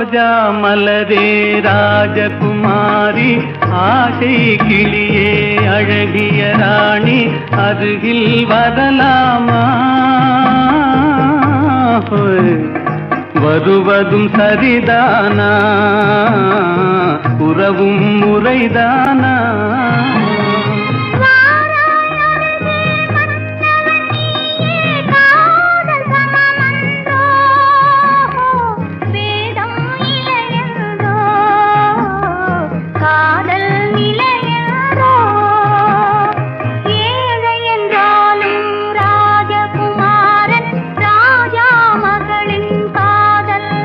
ரோஜா மலரே ராஜகுமாரி ஆசை கிளியே அழகிய ராணி அருகில் வரலாமா வருவதும் சரிதானா உறவும் முறைதானா